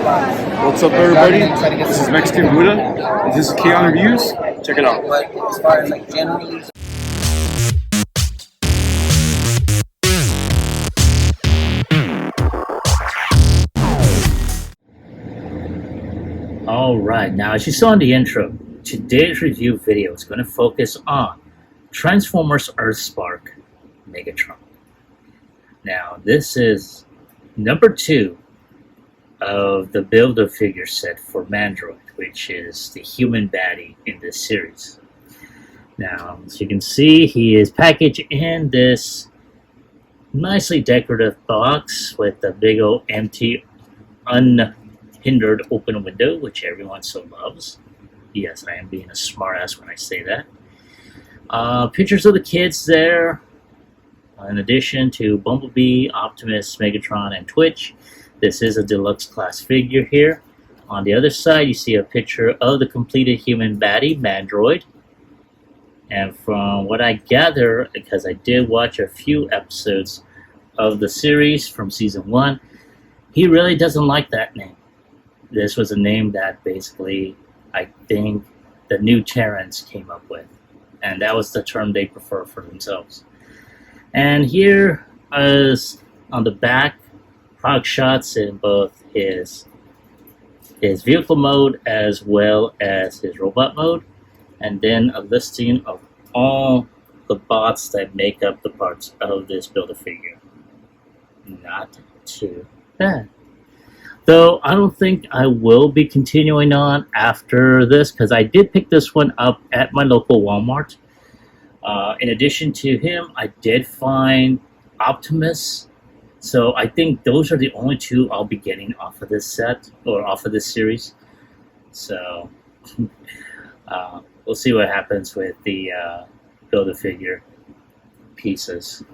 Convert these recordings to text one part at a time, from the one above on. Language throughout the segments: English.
What's up, everybody? This is Mexican Buddha. This is Kaon Reviews. Check it out. But as far as like generally. Alright, now as you saw in the intro, today's review video is going to focus on Transformers Earthspark Megatron. Now, this is number 2 of the Build-A-Figure set for Mandroid, which is the human baddie in this series. Now, as you can see, he is packaged in this nicely decorative box with a big old empty, unhindered open window, which everyone so loves. Yes, I am being a smartass when I say that. Pictures of the kids there, in addition to Bumblebee, Optimus, Megatron, and Twitch. This is a deluxe class figure here. On the other side, you see a picture of the completed human baddie, Mandroid. And from what I gather, because I did watch a few episodes of the series from season 1, he really doesn't like that name. This was a name that basically, I think, the new Terrans came up with. And that was the term they prefer for themselves. And here is on the back, product shots in both his vehicle mode as well as his robot mode, and then a listing of all the bots that make up the parts of this Build-A-Figure. Not too bad. Though I don't think I will be continuing on after this, because I did pick this one up at my local Walmart. In addition to him, I did find Optimus. So I think those are the only 2 I'll be getting off of this set, or off of this series. So we'll see what happens with the Build-A-Figure pieces.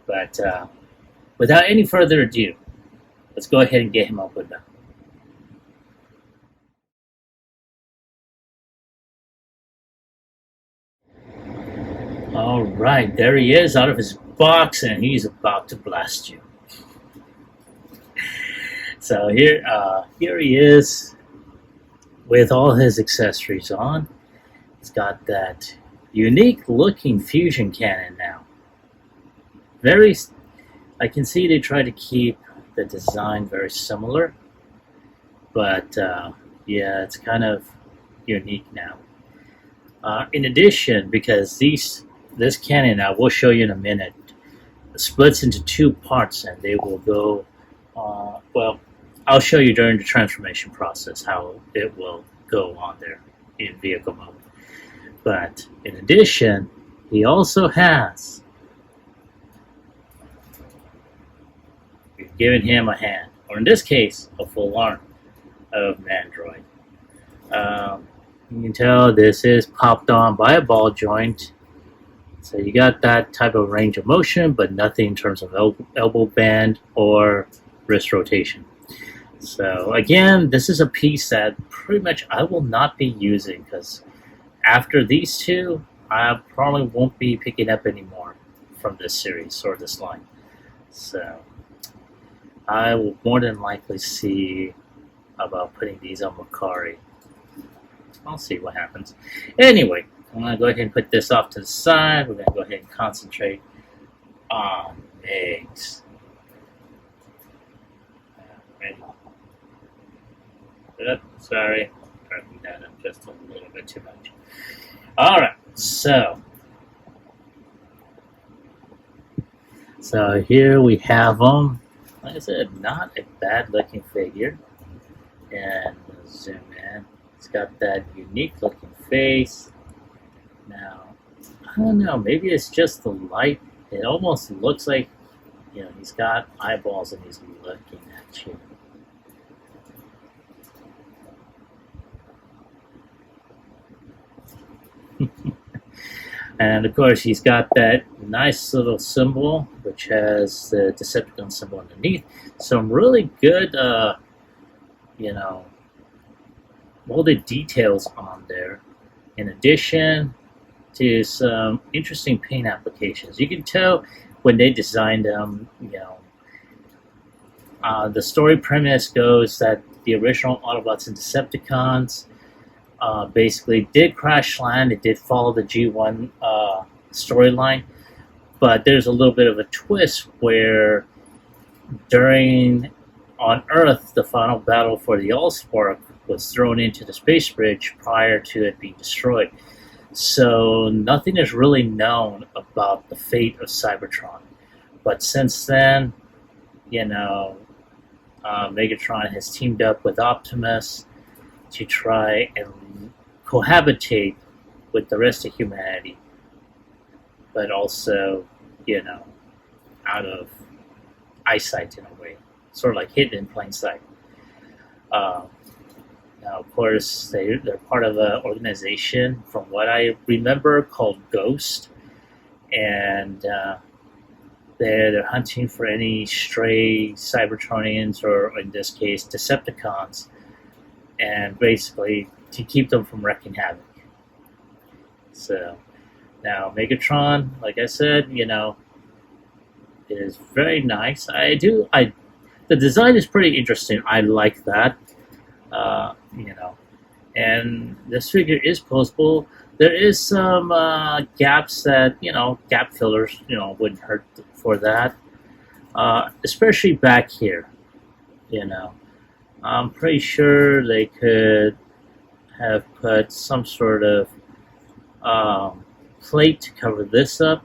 But without any further ado, let's go ahead and get him opened up. Alright, there he is out of his box, and he's about to blast you. So here he is with all his accessories on. He's got that unique looking fusion cannon now. I can see they try to keep the design very similar, but yeah, it's kind of unique now. In addition, because this cannon, I will show you in a minute, splits into 2 parts, and they will go, well, I'll show you during the transformation process how it will go on there in vehicle mode. But in addition, he also has, we've given him a hand, or in this case, a full arm of Mandroid. You can tell this is popped on by a ball joint. So you got that type of range of motion, but nothing in terms of elbow band or wrist rotation. So again, this is a piece that pretty much I will not be using, because after these 2, I probably won't be picking up anymore from this series or this line. So I will more than likely see about putting these on Makari. I'll see what happens. Anyway, I'm going to go ahead and put this off to the side. We're going to go ahead and concentrate on Megs. Ready? Sorry. Turning that up just a little bit too much. Alright, so here we have them. Like I said, not a bad looking figure. And zoom in. It's got that unique looking face. Now, I don't know, maybe it's just the light. It almost looks like, you know, he's got eyeballs and he's looking at you. And of course, he's got that nice little symbol, which has the Decepticon symbol underneath. Some really good, you know, molded details on there. In addition to some interesting paint applications. You can tell when they designed them, you know, The story premise goes that the original Autobots and Decepticons basically did crash land. It did follow the G1 storyline, but there's a little bit of a twist where on Earth, the final battle for the Allspark was thrown into the space bridge prior to it being destroyed. So nothing is really known about the fate of Cybertron. But since then, Megatron has teamed up with Optimus to try and cohabitate with the rest of humanity, but also, out of eyesight in a way, sort of like hidden in plain sight. Now, of course, they're part of an organization, from what I remember, called Ghost, and they're hunting for any stray Cybertronians, or in this case, Decepticons, and basically to keep them from wreaking havoc. So now Megatron, like I said, is very nice. The design is pretty interesting. I like that. And this figure is posable. There is some gaps that, gap fillers, wouldn't hurt for that. Especially back here, I'm pretty sure they could have put some sort of plate to cover this up.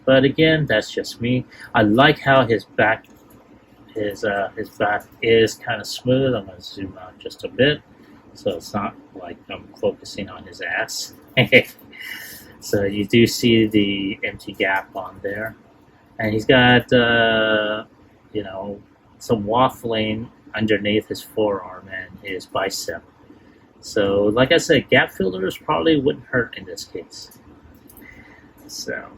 But again, that's just me. I like how his back is kind of smooth. I'm going to zoom out just a bit, so it's not like I'm focusing on his ass. So you do see the empty gap on there, and he's got some waffling underneath his forearm and his bicep. So, like I said, gap fillers probably wouldn't hurt in this case. So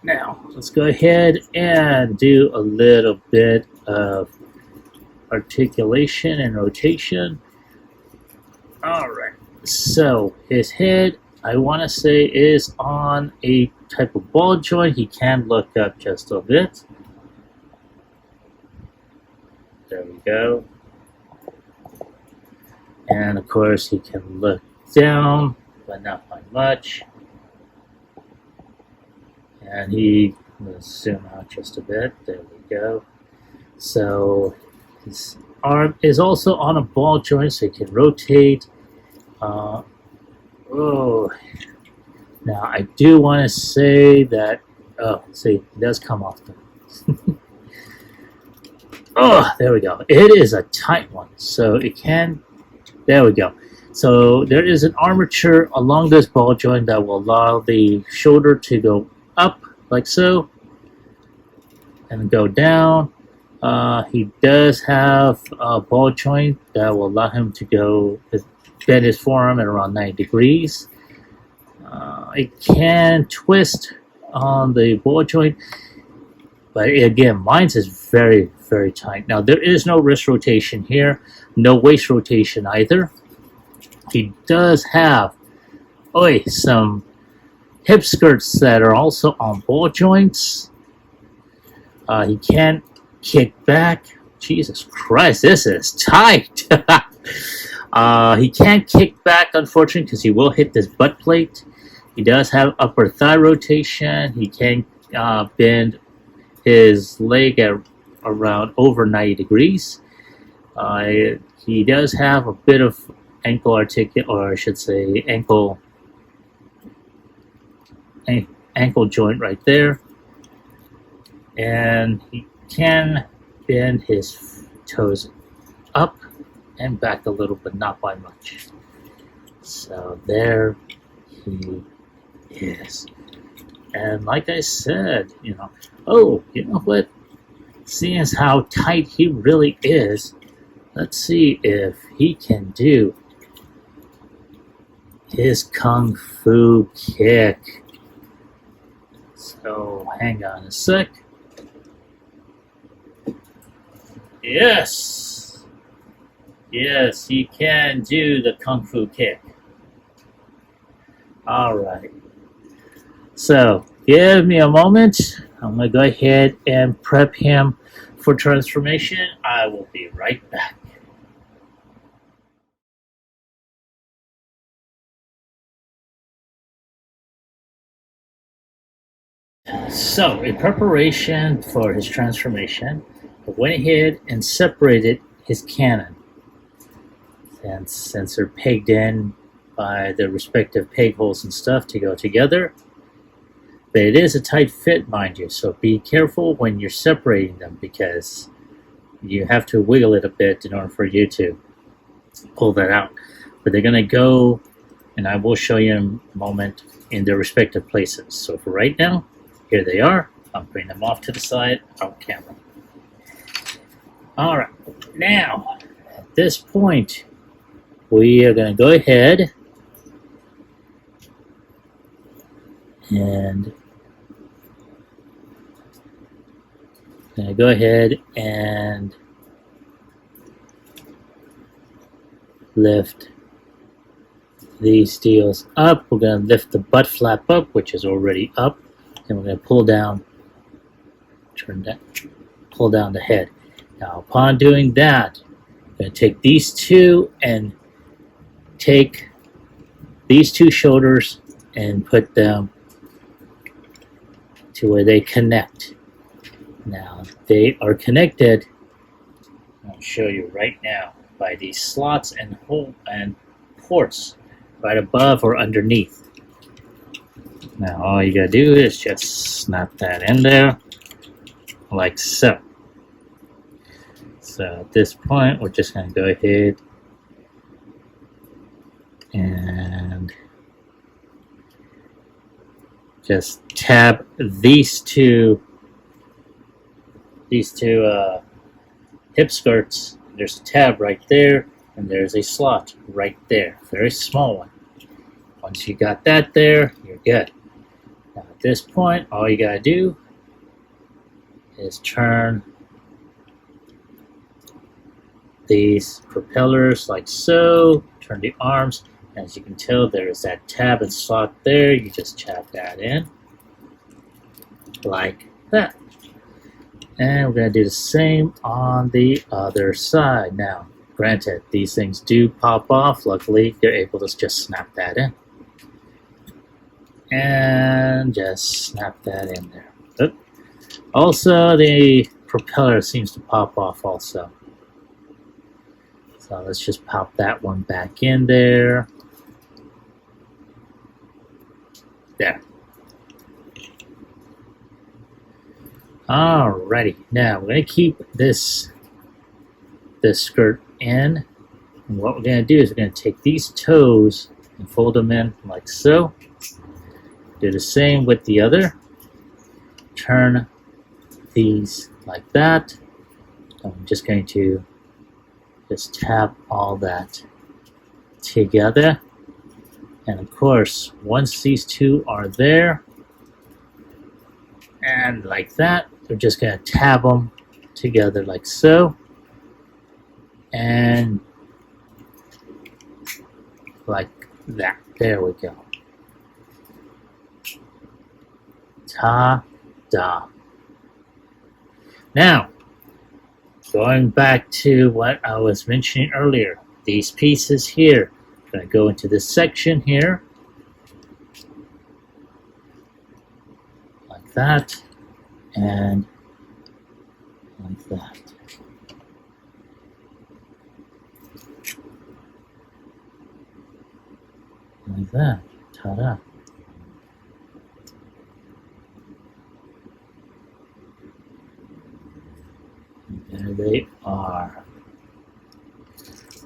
now let's go ahead and do a little bit of articulation and rotation. Alright, so his head, I want to say, is on a type of ball joint. He can look up just a bit. There we go. And of course he can look down, but not by much. And let's zoom out just a bit. There we go. So his arm is also on a ball joint, so he can rotate. Now I do want to say that, see, it does come off the there we go. It is a tight one, so it can, there we go. So there is an armature along this ball joint that will allow the shoulder to go up, like so, and go down. He does have a ball joint that will allow him to bend his forearm at around 90 degrees. It can twist on the ball joint, but again, mine is very, very tight. Now, there is no wrist rotation here, no waist rotation either. He does have some hip skirts that are also on ball joints. He can't kick back. Jesus Christ, this is tight. He can't kick back, unfortunately, because he will hit this butt plate. He does have upper thigh rotation. He can bend his leg at around over 90 degrees. He does have a bit of ankle ankle joint right there, and he can bend his toes up and back a little, but not by much. So there he is. And like I said, you know what? Seeing as how tight he really is, let's see if he can do his Kung Fu kick. So hang on a sec. Yes, he can do the Kung Fu kick. Alright. So give me a moment. I'm going to go ahead and prep him for transformation. I will be right back. So, in preparation for his transformation, I went ahead and separated his cannon. And since they're pegged in by the respective peg holes and stuff to go together, but it is a tight fit, mind you, so be careful when you're separating them because you have to wiggle it a bit in order for you to pull that out. But they're going to go, and I will show you in a moment, in their respective places. So for right now, here they are. I'll bring them off to the side on camera. Alright, now, at this point, we are going to go ahead and lift these deals up. We're going to lift the butt flap up, which is already up, and we're going to pull down, pull down the head. Now, upon doing that, I'm going to take these two and take these two shoulders and put them to where they connect. Now, they are connected, I'll show you right now, by these slots and hole and ports right above or underneath. Now, all you gotta do is just snap that in there, like so. So at this point, we're just gonna go ahead and just tab these two hip skirts. There's a tab right there, and there's a slot right there, very small one. Once you got that there, you're good. Now at this point, all you gotta do is turn these propellers like so, turn the arms. As you can tell, there is that tab and slot there. You just tab that in like that. And we're going to do the same on the other side. Now, granted, these things do pop off. Luckily, you're able to just snap that in. And just snap that in there. Oop. Also, the propeller seems to pop off also. So let's just pop that one back in there. There. Alrighty, now we're going to keep this skirt in. And what we're going to do is we're going to take these toes and fold them in like so. Do the same with the other. Turn these like that. I'm just going to just tap all that together. And of course, once these two are there, and like that, we're just going to tab them together like so. And like that. There we go. Ta-da. Now, going back to what I was mentioning earlier, these pieces here, I'm going to go into this section here, like that, and like that. Like that. Ta-da. There they are.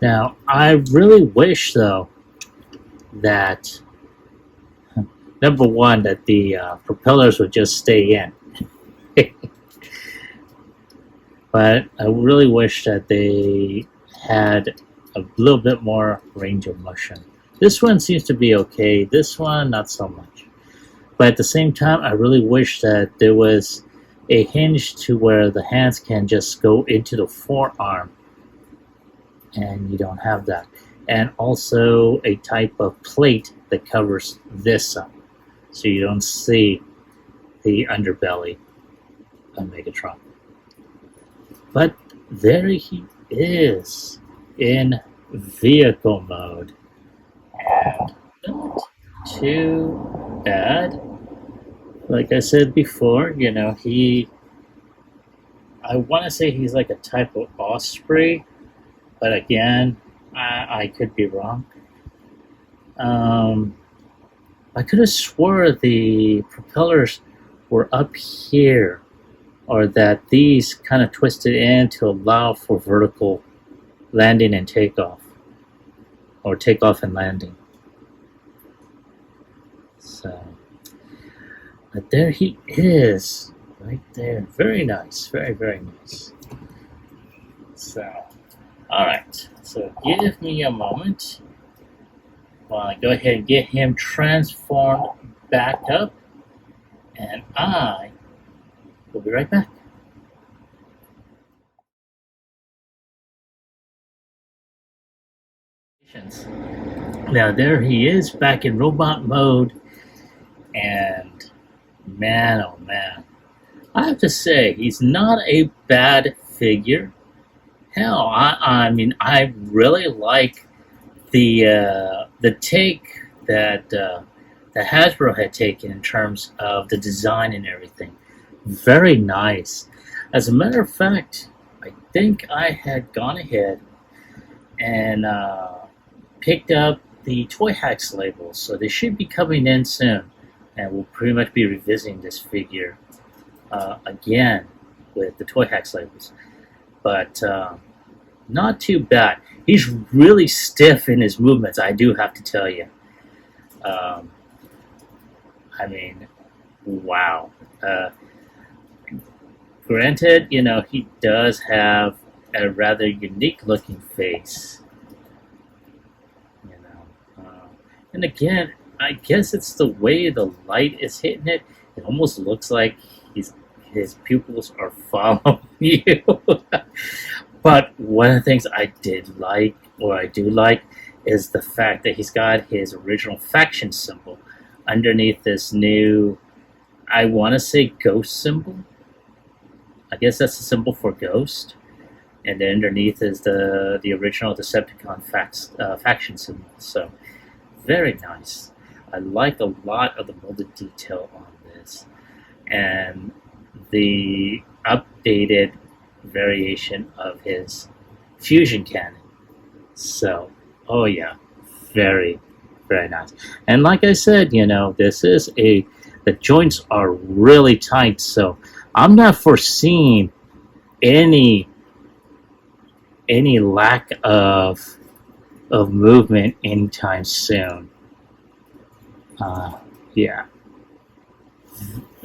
Now, I really wish, though, that, number one, that the propellers would just stay in. But I really wish that they had a little bit more range of motion. This one seems to be okay. This one, not so much. But at the same time, I really wish that there was a hinge to where the hands can just go into the forearm. And you don't have that. And also a type of plate that covers this up. So you don't see the underbelly of Megatron. But there he is in vehicle mode. And not too bad. Like I said before, I want to say he's like a type of osprey, but again, I could be wrong. I could have swore the propellers were up here, or that these kind of twisted in to allow for vertical landing and takeoff, or takeoff and landing. So, but there he is, right there. Very nice, very, very nice. So, all right. So give me a moment while I go ahead and get him transformed back up, and I will be right back. Now there he is back in robot mode, and man, oh man, I have to say he's not a bad figure. Hell, I mean, I really like the take that that Hasbro had taken in terms of the design and everything. Very nice. As a matter of fact, I think I had gone ahead and picked up the Toy Hacks labels, so they should be coming in soon, and we'll pretty much be revisiting this figure again with the Toy Hacks labels. But not too bad. He's really stiff in his movements, I do have to tell you. I mean, wow. Granted, he does have a rather unique looking face. And again, I guess it's the way the light is hitting it. It almost looks like his pupils are following you. But one of the things I do like, is the fact that he's got his original faction symbol underneath this new, I want to say, ghost symbol. I guess that's the symbol for ghost. And then underneath is the original Decepticon faction symbol. So, very nice. I like a lot of the molded detail on this. And the updated variation of his fusion cannon. So, oh yeah, very, very nice. And like I said, this is the joints are really tight, so I'm not foreseeing any lack of movement anytime soon. Yeah.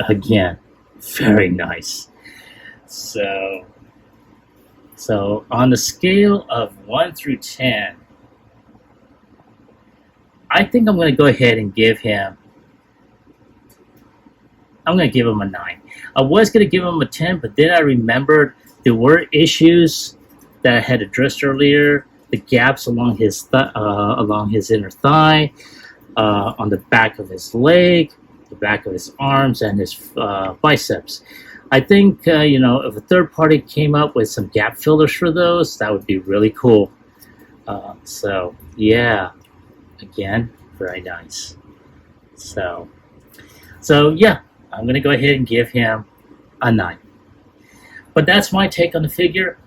Again, very nice. So on the scale of 1 through 10, I think I'm going to go ahead and give him a 9. I was going to give him a 10, but then I remembered there were issues that I had addressed earlier. The gaps along his inner thigh, on the back of his leg, the back of his arms, and his biceps. I think, if a third party came up with some gap fillers for those, that would be really cool. So, yeah, again, very nice. So yeah, I'm going to go ahead and give him a 9. But that's my take on the figure.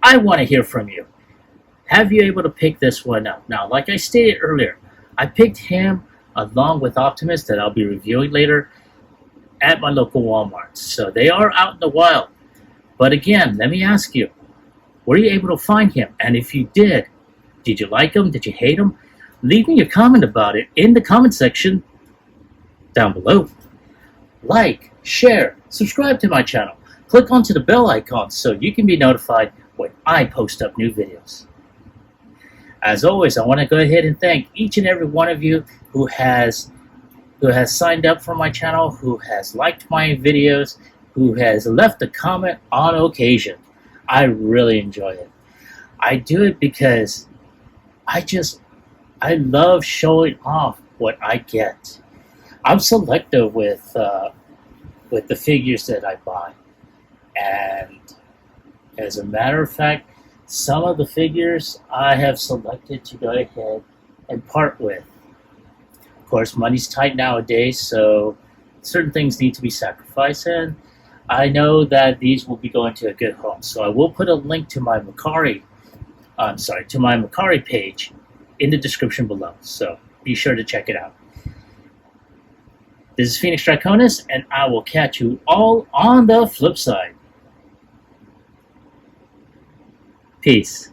I want to hear from you. Have you able to pick this one up? Now, like I stated earlier, I picked him along with Optimus that I'll be reviewing later at my local Walmart. So they are out in the wild. But again, let me ask you, were you able to find him? And if you did you like him? Did you hate him? Leave me a comment about it in the comment section down below. Like, share, subscribe to my channel. Click onto the bell icon so you can be notified when I post up new videos. As always, I want to go ahead and thank each and every one of you who has signed up for my channel, who has liked my videos, who has left a comment on occasion. I really enjoy it. I do it because I love showing off what I get. I'm selective with the figures that I buy, and As a matter of fact, some of the figures I have selected to go ahead and part with. Of course, money's tight nowadays, so certain things need to be sacrificed, and I know that these will be going to a good home. So I will put a link to my Macari page in the description below. So be sure to check it out. This is Phoenix Draconis, and I will catch you all on the flip side. Peace.